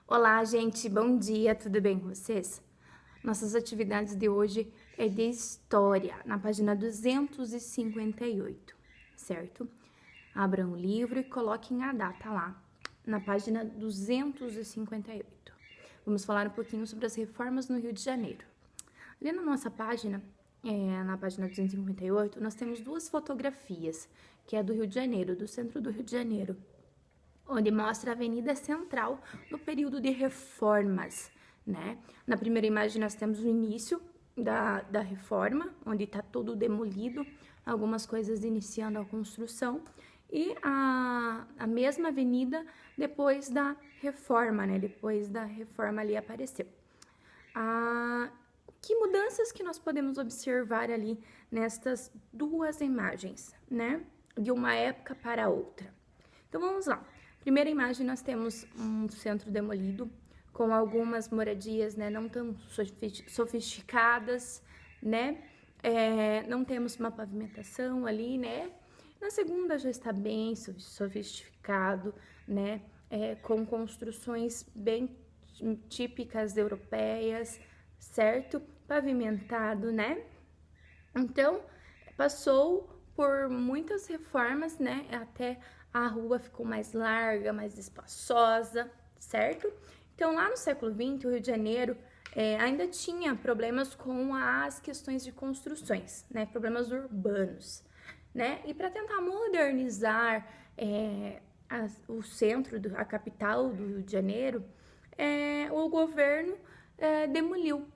Olá, gente, bom dia, tudo bem com vocês? Nossas atividades de hoje é de história, na página 258, certo? Abram o livro e coloquem a data lá, na página 258. Vamos falar um pouquinho sobre as reformas no Rio de Janeiro. Ali na nossa página, na página 258, nós temos duas fotografias, que é do Rio de Janeiro, do centro do Rio de Janeiro, onde mostra a Avenida Central no período de reformas, né? Na primeira imagem nós temos o início da reforma, onde está tudo demolido, algumas coisas iniciando a construção, e a mesma avenida depois da reforma, né? Depois da reforma ali apareceu. Que mudanças que nós podemos observar ali nestas duas imagens, né? De uma época para outra. Então vamos lá. Primeira imagem, nós temos um centro demolido com algumas moradias, né, não tão sofisticadas, né, não temos uma pavimentação ali, né. Na segunda já está bem sofisticado, né, com construções bem típicas europeias, certo? Pavimentado, né. Então, passou por muitas reformas, né, até a rua ficou mais larga, mais espaçosa, certo? Então, lá no século XX, o Rio de Janeiro ainda tinha problemas com as questões de construções, né, problemas urbanos, né? E para tentar modernizar o centro, a capital do Rio de Janeiro, o governo demoliu,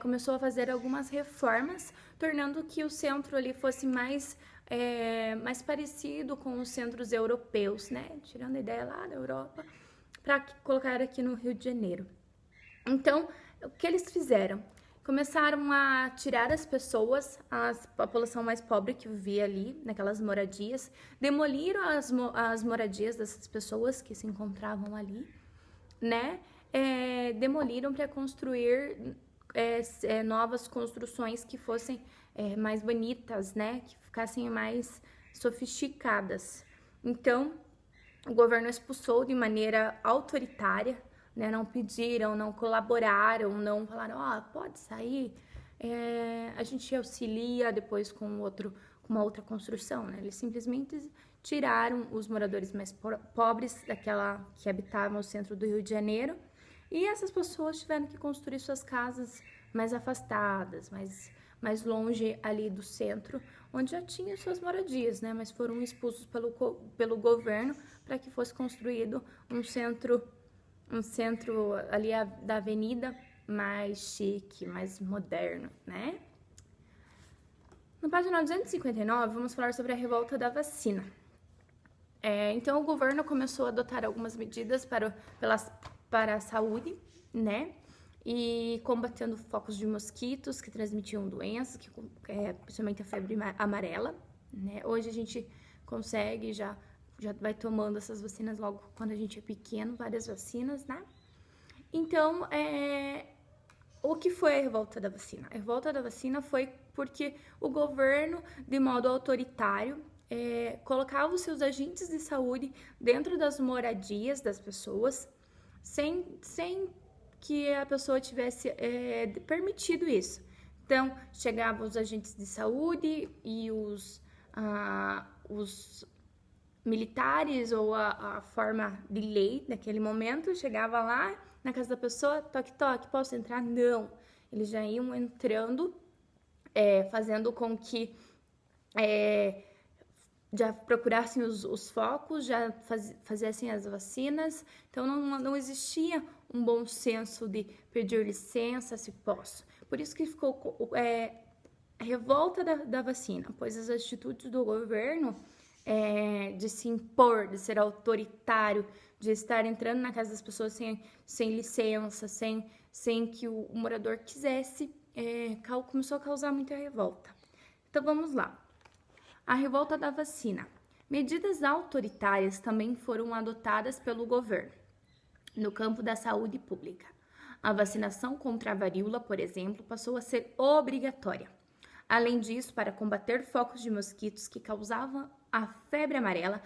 começou a fazer algumas reformas, tornando que o centro ali fosse mais parecido com os centros europeus, né? Tirando a ideia lá da Europa, para colocar aqui no Rio de Janeiro. Então, o que eles fizeram? Começaram a tirar as pessoas, a população mais pobre que vivia ali, naquelas moradias, demoliram as moradias dessas pessoas que se encontravam ali, né? Demoliram para construir novas construções que fossem mais bonitas, né? Que ficassem mais sofisticadas. Então, o governo expulsou de maneira autoritária, né? Não pediram, não colaboraram, não falaram, pode sair, a gente auxilia depois com uma outra construção, né? Eles simplesmente tiraram os moradores mais pobres daquela que habitavam o centro do Rio de Janeiro, e essas pessoas tiveram que construir suas casas mais afastadas, mais longe ali do centro, onde já tinha suas moradias, né? Mas foram expulsos pelo governo para que fosse construído um centro ali da avenida mais chique, mais moderno, né? Na página 259, vamos falar sobre a revolta da vacina. Então, o governo começou a adotar algumas medidas para a saúde, né? E combatendo focos de mosquitos que transmitiam doenças, principalmente a febre amarela, né? Hoje a gente consegue, já vai tomando essas vacinas logo quando a gente é pequeno, várias vacinas, né? Então, o que foi a revolta da vacina? A revolta da vacina foi porque o governo, de modo autoritário, colocava os seus agentes de saúde dentro das moradias das pessoas, sem que a pessoa tivesse permitido isso. Então, chegavam os agentes de saúde e os militares ou a forma de lei daquele momento, chegava lá na casa da pessoa, toque, toque, posso entrar? Não. Eles já iam entrando, fazendo com que já procurassem os focos, já fizessem as vacinas. Então, não existia um bom senso de pedir licença, se posso. Por isso que ficou a revolta da vacina, pois as atitudes do governo de se impor, de ser autoritário, de estar entrando na casa das pessoas sem licença, sem que o morador quisesse, começou a causar muita revolta. Então, vamos lá. A revolta da vacina. Medidas autoritárias também foram adotadas pelo governo no campo da saúde pública. A vacinação contra a varíola, por exemplo, passou a ser obrigatória. Além disso, para combater focos de mosquitos que causavam a febre amarela,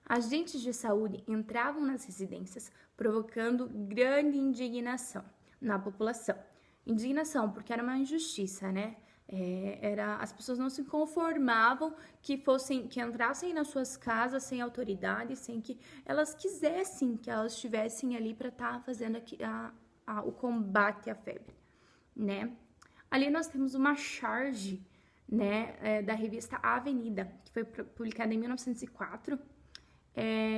Agentes de saúde entravam nas residências, provocando grande indignação na população. Indignação, porque era uma injustiça, né? As pessoas não se conformavam que entrassem nas suas casas sem autoridade, sem que elas quisessem que elas estivessem ali para estar fazendo o combate à febre, né? Ali nós temos uma charge, né, da revista Avenida, que foi publicada em 1904,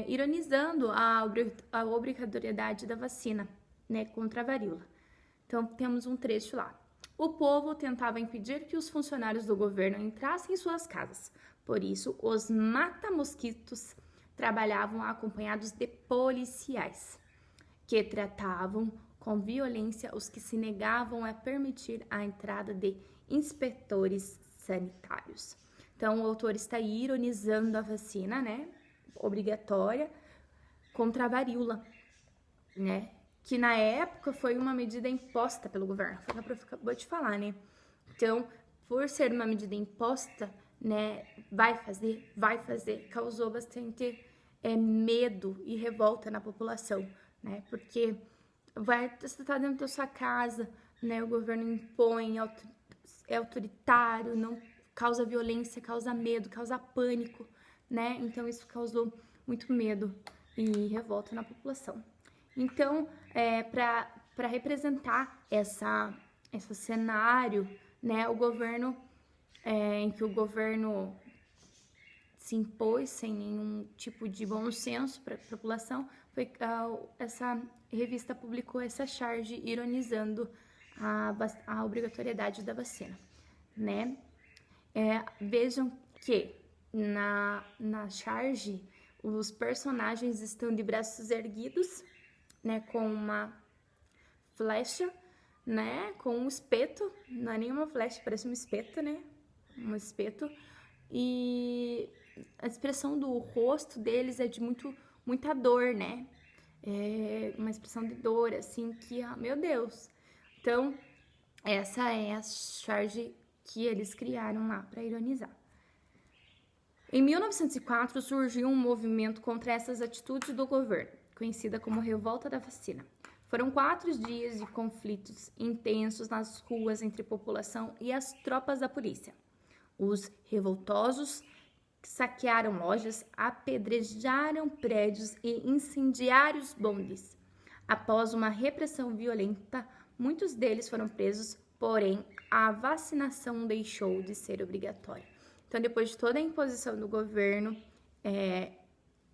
ironizando a obrigatoriedade da vacina, né, contra a varíola. Então, temos um trecho lá. O povo tentava impedir que os funcionários do governo entrassem em suas casas. Por isso, os mata-mosquitos trabalhavam acompanhados de policiais, que tratavam com violência os que se negavam a permitir a entrada de inspetores sanitários. Então, o autor está ironizando a vacina, né, obrigatória contra a varíola, né, que na época foi uma medida imposta pelo governo, foi o que eu acabou de falar, né? Então, por ser uma medida imposta, né, vai fazer, causou bastante medo e revolta na população, né? Porque você tá dentro da sua casa, né? O governo impõe, é autoritário, não causa violência, causa medo, causa pânico, né? Então, isso causou muito medo e revolta na população. Então, para representar esse cenário, né, em que o governo se impôs sem nenhum tipo de bom senso para a população, essa revista publicou essa charge ironizando a obrigatoriedade da vacina, né? Vejam que na charge os personagens estão de braços erguidos, né, com uma flecha, né, com um espeto, não é nenhuma flecha, parece um espeto, né, um espeto, e a expressão do rosto deles é de muita dor, né, uma expressão de dor, assim, que, meu Deus. Então, essa é a charge que eles criaram lá para ironizar. Em 1904, surgiu um movimento contra essas atitudes do governo, conhecida como Revolta da Vacina. Foram 4 dias de conflitos intensos nas ruas entre a população e as tropas da polícia. Os revoltosos saquearam lojas, apedrejaram prédios e incendiaram os bondes. Após uma repressão violenta, muitos deles foram presos, porém a vacinação deixou de ser obrigatória. Então, depois de toda a imposição do governo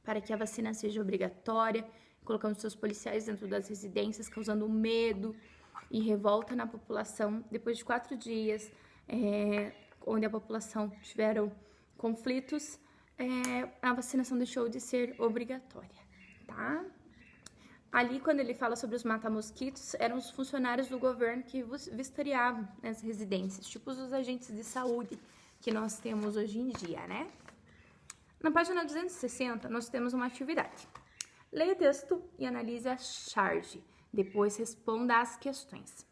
para que a vacina seja obrigatória, colocando seus policiais dentro das residências, causando medo e revolta na população, depois de 4 dias, onde a população tiveram conflitos, a vacinação deixou de ser obrigatória, tá? Ali, quando ele fala sobre os mata-mosquitos, eram os funcionários do governo que vistoriavam as residências, tipo os agentes de saúde que nós temos hoje em dia, né? Na página 260, nós temos uma atividade. Leia o texto e analise a charge. Depois responda às questões.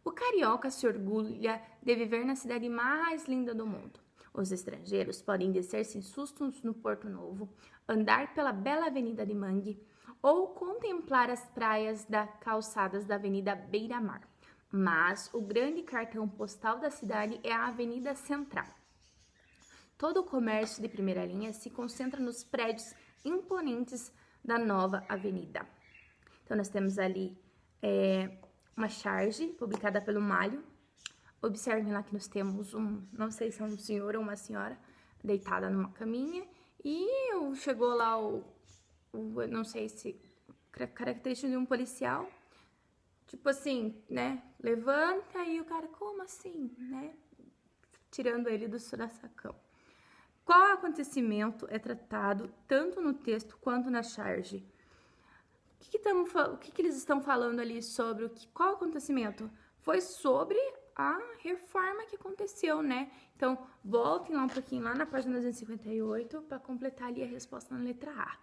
O carioca se orgulha de viver na cidade mais linda do mundo. Os estrangeiros podem descer sem sustos no Porto Novo, andar pela bela Avenida de Mangue ou contemplar as praias calçadas da Avenida Beira-Mar. Mas o grande cartão postal da cidade é a Avenida Central. Todo o comércio de primeira linha se concentra nos prédios imponentes da nova avenida. Então, nós temos ali uma charge publicada pelo Malho. Observem lá que nós temos não sei se é um senhor ou uma senhora, deitada numa caminha. E chegou lá não sei se característica de um policial. Tipo assim, né? Levanta e o cara, como assim, né? Tirando ele do sacão. Qual acontecimento é tratado tanto no texto quanto na charge? O que eles estão falando ali sobre qual acontecimento? Foi sobre a reforma que aconteceu, né? Então, voltem lá um pouquinho, lá na página 258, para completar ali a resposta na letra A,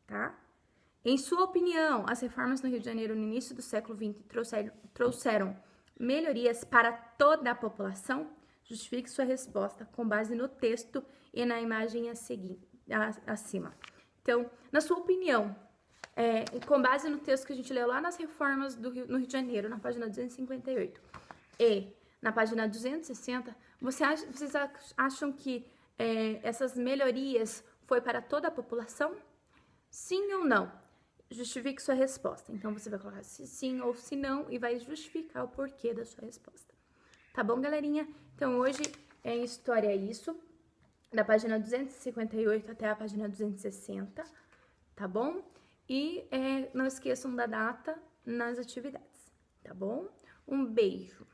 tá? Em sua opinião, as reformas no Rio de Janeiro no início do século XX trouxeram melhorias para toda a população? Justifique sua resposta com base no texto e na imagem acima. Então, na sua opinião, com base no texto que a gente leu lá nas reformas no Rio de Janeiro, na página 258, e na página 260, vocês acham que essas melhorias foi para toda a população? Sim ou não? Justifique sua resposta. Então, você vai colocar se sim ou se não e vai justificar o porquê da sua resposta. Tá bom, galerinha? Então, hoje em História é isso, da página 258 até a página 260, tá bom? E não esqueçam da data nas atividades, tá bom? Um beijo!